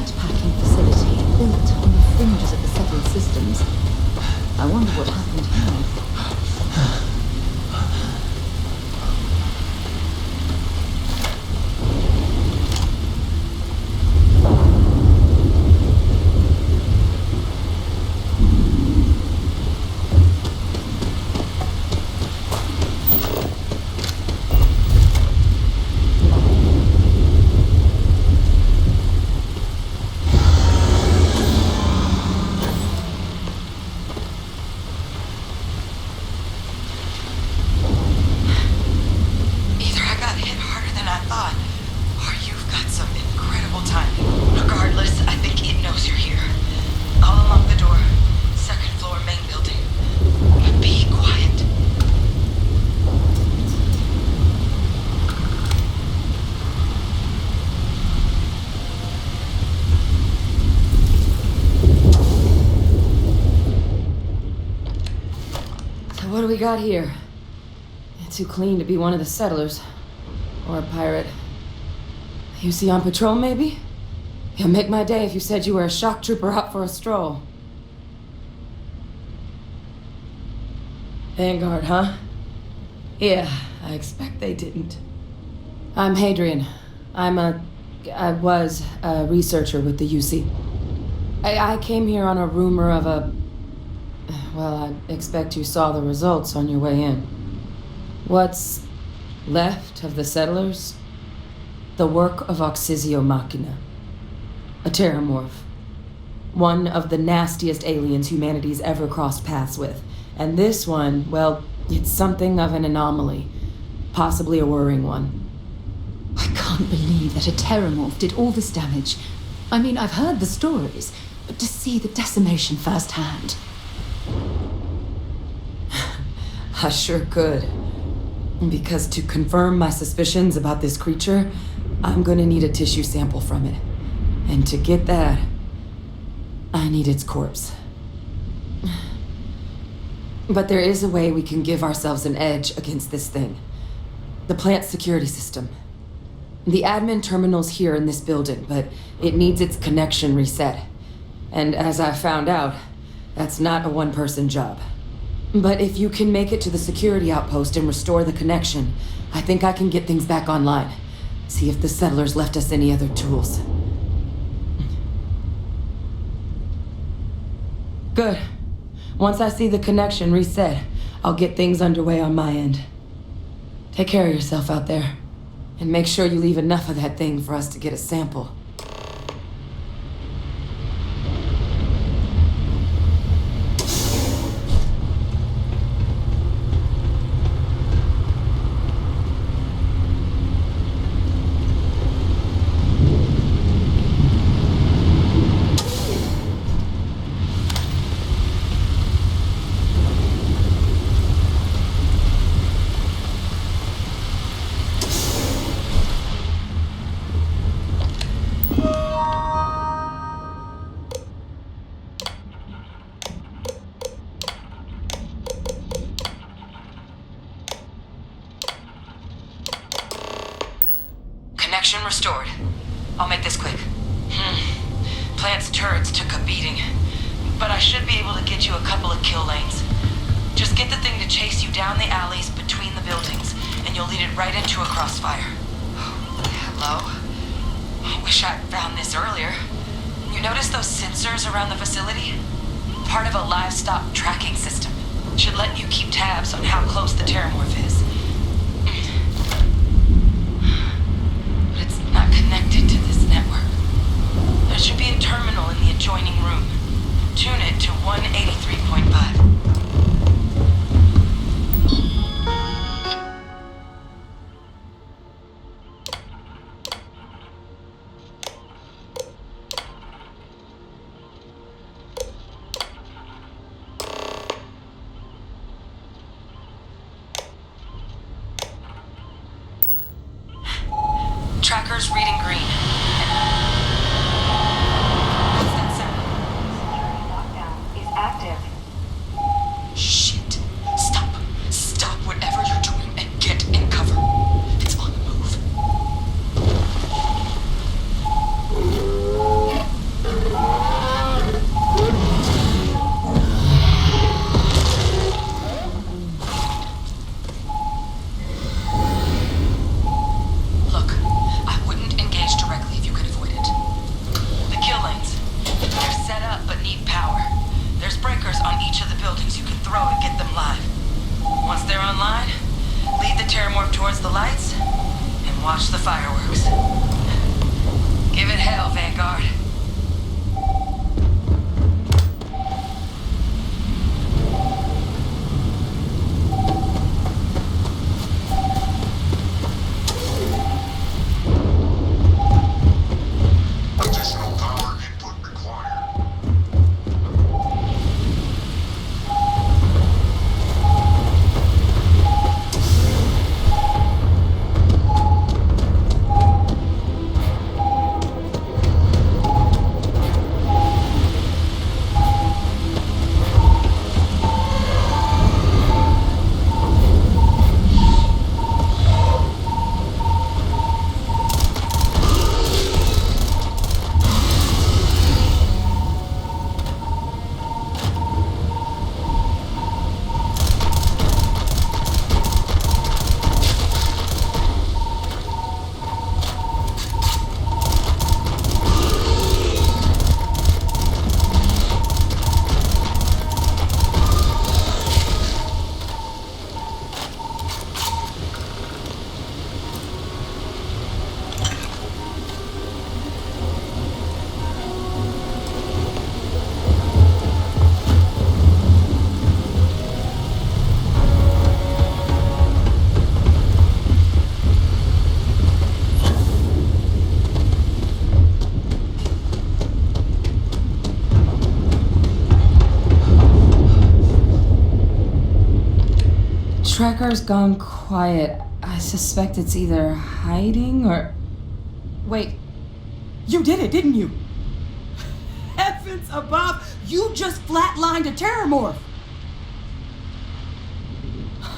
jet packing facility built on the fringes of the settled systems. I wonder what happened here. What do we got here? Too clean to be one of the settlers. Or a pirate. You see on patrol, maybe? You'll make my day if you said you were a shock trooper out for a stroll. Vanguard, huh? Yeah, I expect they didn't. I'm Hadrian. I was a researcher with the UC. I came here on a rumor of a... Well, I expect you saw the results on your way in. What's left of the settlers? The work of Oxysio Machina. A terramorph. One of the nastiest aliens humanity's ever crossed paths with. And this one, well, it's something of an anomaly. Possibly a worrying one. I can't believe that a terramorph did all this damage. I mean, I've heard the stories, but to see the decimation firsthand... I sure could. Because to confirm my suspicions about this creature, I'm gonna need a tissue sample from it. And to get that, I need its corpse. But there is a way we can give ourselves an edge against this thing. The plant's security system. The admin terminal's here in this building, but it needs its connection reset. And as I found out, that's not a one-person job. But if you can make it to the security outpost and restore the connection, I think I can get things back online. See if the settlers left us any other tools. Good. Once I see the connection reset, I'll get things underway on my end. Take care of yourself out there. And make sure you leave enough of that thing for us to get a sample. Connection restored. I'll make this quick. Plant's turrets took a beating, but I should be able to get you a couple of kill lanes. Just get the thing to chase you down the alleys between the buildings, and you'll lead it right into a crossfire. Hello? Wish I'd found this earlier. You notice those sensors around the facility? Part of a livestock tracking system. Should let you keep tabs on how close the terramorph is. Connected to this network. There should be a terminal in the adjoining room. Tune it to 183.5. Tracker's reading green. What's that sound? Security lockdown is active. Shit. Stop. Stop whatever you're doing and get in cover. It's on the move. tracker's gone quiet. I suspect it's either hiding or... Wait. You did it, didn't you? Heavens above! You just flatlined a terramorph!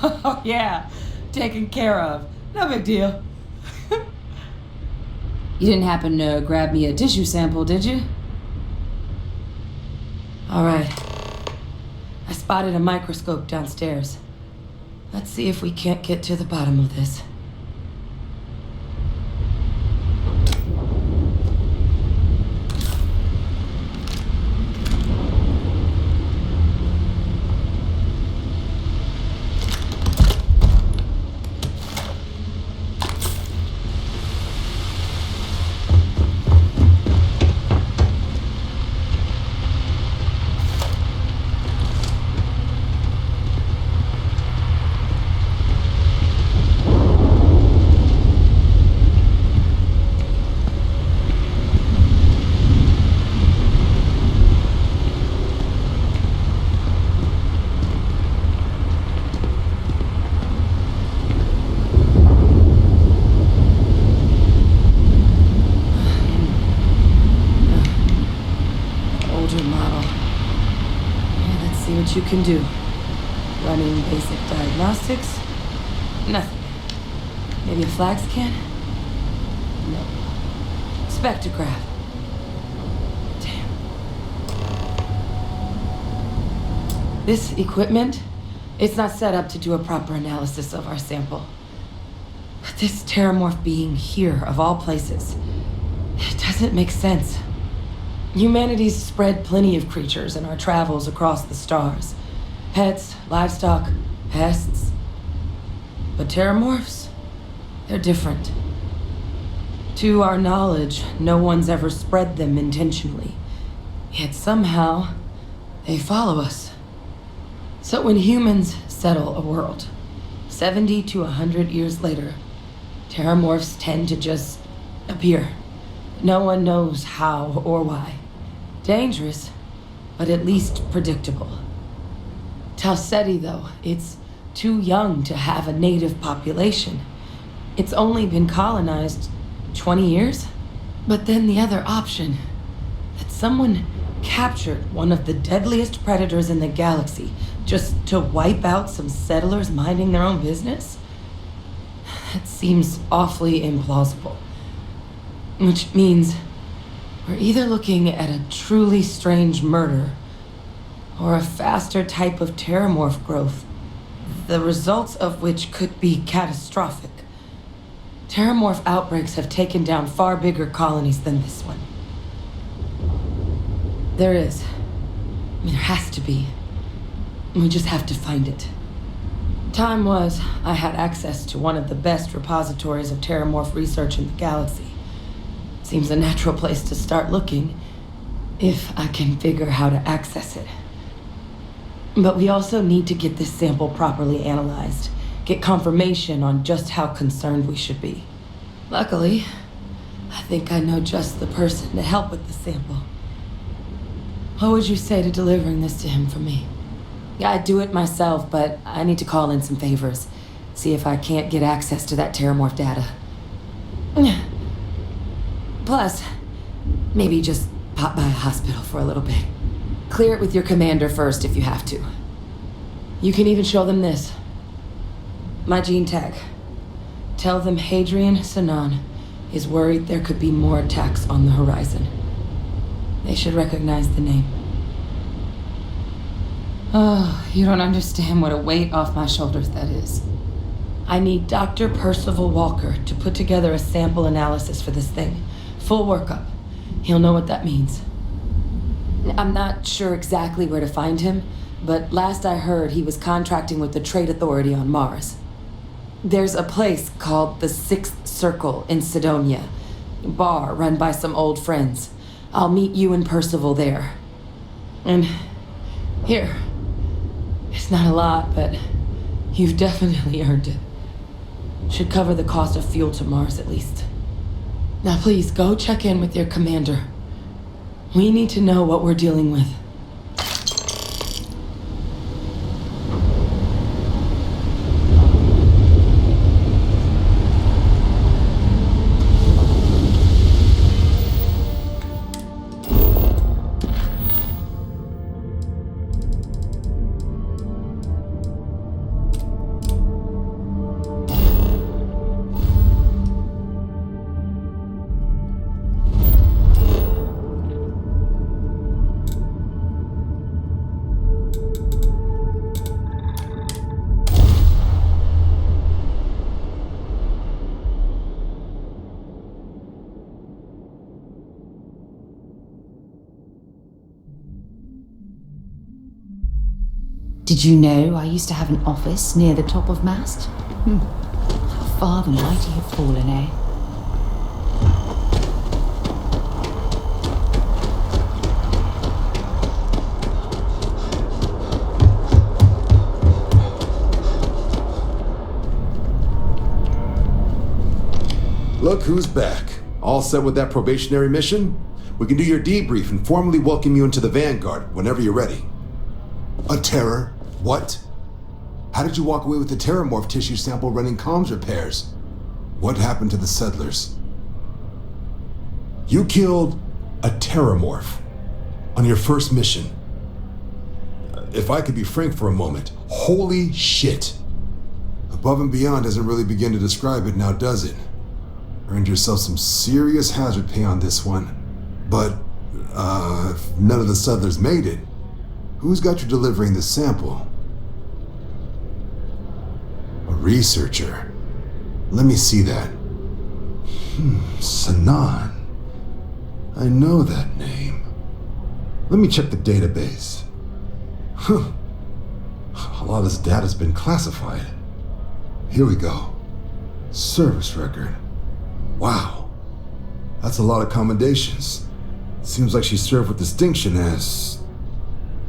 Oh, yeah. Taken care of. No big deal. You didn't happen to grab me a tissue sample, did you? All right. I spotted a microscope downstairs. Let's see if we can't get to the bottom of this. What you can do. Running basic diagnostics? Nothing. Maybe a flag scan? No. Spectrograph. Damn. This equipment, it's not set up to do a proper analysis of our sample. But this terramorph being here, of all places, it doesn't make sense. Humanity's spread plenty of creatures in our travels across the stars. Pets, livestock, pests. But terramorphs? They're different. To our knowledge, no one's ever spread them intentionally. Yet somehow, they follow us. So when humans settle a world, 70 to 100 years later, terramorphs tend to just appear. No one knows how or why. Dangerous, but at least predictable. Talseti, though, it's too young to have a native population. It's only been colonized 20 years? But then the other option, that someone captured one of the deadliest predators in the galaxy just to wipe out some settlers minding their own business? That seems awfully implausible. Which means we're either looking at a truly strange murder or a faster type of terramorph growth, the results of which could be catastrophic. Terramorph outbreaks have taken down far bigger colonies than this one. There is. I mean, there has to be. We just have to find it. Time was, I had access to one of the best repositories of terramorph research in the galaxy. Seems a natural place to start looking, if I can figure how to access it. But we also need to get this sample properly analyzed, get confirmation on just how concerned we should be. Luckily, I think I know just the person to help with the sample. What would you say to delivering this to him for me? Yeah, I'd do it myself, but I need to call in some favors. See if I can't get access to that terramorph data. Plus, maybe just pop by a hospital for a little bit. Clear it with your commander first if you have to. You can even show them this. My gene tag. Tell them Hadrian Sanan is worried there could be more attacks on the horizon. They should recognize the name. Oh, you don't understand what a weight off my shoulders that is. I need Dr. Percival Walker to put together a sample analysis for this thing. Full workup. He'll know what that means. I'm not sure exactly where to find him, but last I heard he was contracting with the Trade Authority on Mars. There's a place called the Sixth Circle in Sidonia. A bar run by some old friends. I'll meet you and Percival there. And here. It's not a lot, but you've definitely earned it. Should cover the cost of fuel to Mars at least. Now please, go check in with your commander. We need to know what we're dealing with. Did you know I used to have an office near the top of mast? How far the mighty have fallen, eh? Look who's back. All set with that probationary mission? We can do your debrief and formally welcome you into the Vanguard whenever you're ready. A terror? What? How did you walk away with the terramorph tissue sample running comms repairs? What happened to the settlers? You killed a terramorph on your first mission. If I could be frank for a moment, holy shit. Above and beyond doesn't really begin to describe it now, does it? Earned yourself some serious hazard pay on this one. But, if none of the settlers made it, who's got you delivering this sample? A researcher. Let me see that. Sanan. I know that name. Let me check the database. A lot of this data's been classified. Here we go. Service record. Wow. That's a lot of commendations. Seems like she served with distinction as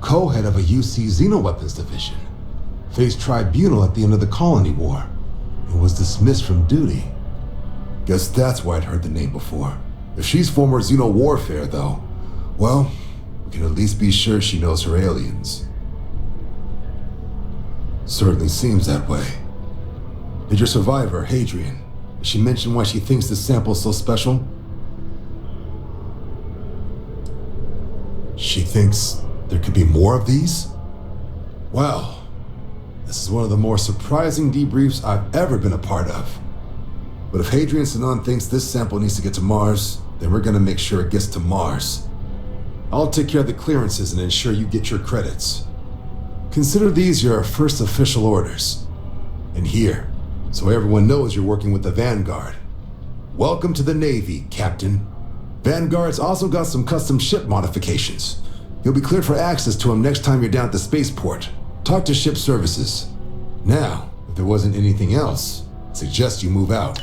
co-head of a UC Xenoweapons division. Faced tribunal at the end of the Colony War and was dismissed from duty. Guess that's why I'd heard the name before. If she's former Xeno warfare, though, well, we can at least be sure she knows her aliens. Certainly seems that way. Did your survivor, Hadrian, did she mention why she thinks this sample's so special? She thinks there could be more of these? Well, this is one of the more surprising debriefs I've ever been a part of. But if Hadrian Sanan thinks this sample needs to get to Mars, then we're gonna make sure it gets to Mars. I'll take care of the clearances and ensure you get your credits. Consider these your first official orders. And here, so everyone knows you're working with the Vanguard. Welcome to the Navy, Captain. Vanguard's also got some custom ship modifications. You'll be cleared for access to them next time you're down at the spaceport. Talk to ship services. Now, if there wasn't anything else, I suggest you move out.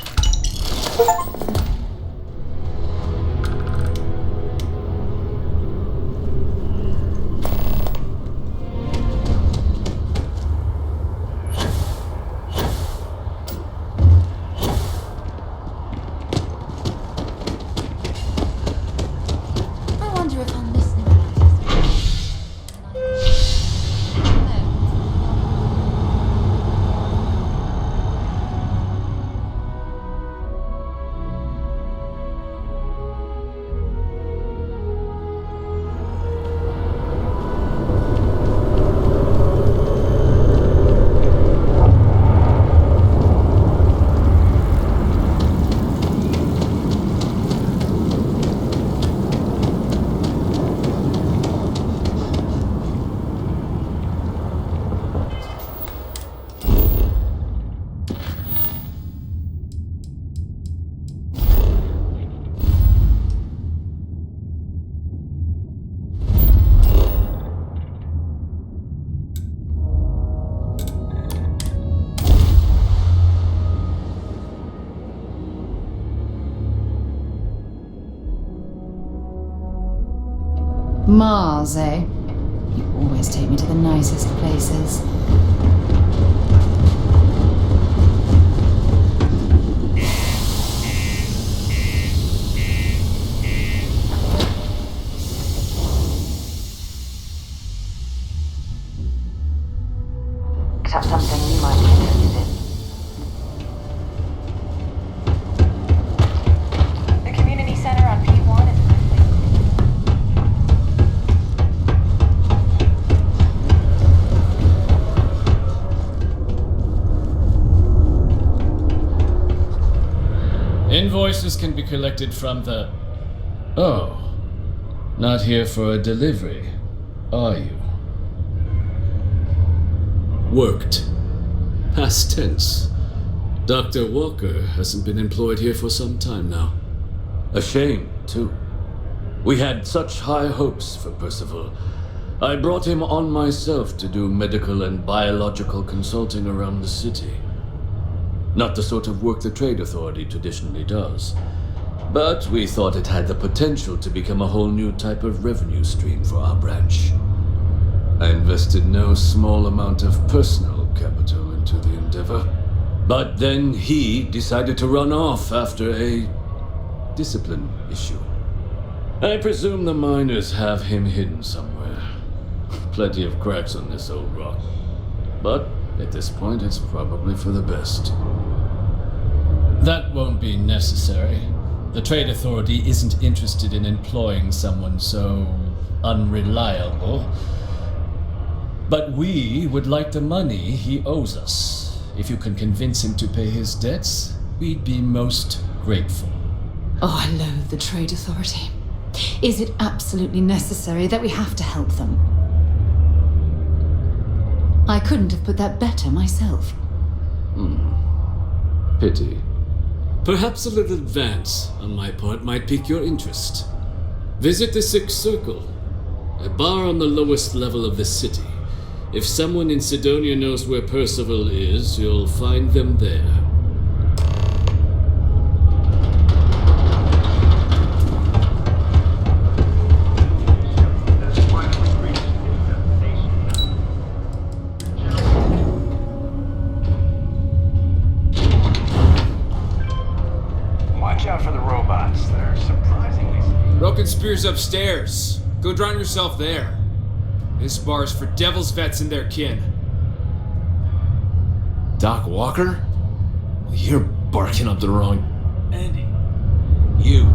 I wonder if I'm listening to this. Mars, eh? You always take me to the nicest places. Except something you might be interested in. The community center on P1 is Invoices can be collected from the... Oh, not here for a delivery, are you? Worked. Past tense. Dr. Walker hasn't been employed here for some time now. A shame, too. We had such high hopes for Percival. I brought him on myself to do medical and biological consulting around the city. Not the sort of work the Trade Authority traditionally does, but we thought it had the potential to become a whole new type of revenue stream for our branch. I invested no small amount of personal capital into the endeavor. But then he decided to run off after a discipline issue. I presume the miners have him hidden somewhere. Plenty of cracks on this old rock. But at this point, it's probably for the best. That won't be necessary. The Trade Authority isn't interested in employing someone so unreliable. But we would like the money he owes us. If you can convince him to pay his debts, we'd be most grateful. Oh, I loathe the Trade Authority. Is it absolutely necessary that we have to help them? I couldn't have put that better myself. Pity. Perhaps a little advance on my part might pique your interest. Visit the Sixth Circle, a bar on the lowest level of the city. If someone in Sidonia knows where Percival is, you'll find them there. Watch out for the robots. They're surprisingly... Broken Spear's upstairs. Go drown yourself there. This bar's for devil's vets and their kin. Doc Walker? You're barking up the wrong... Andy. You.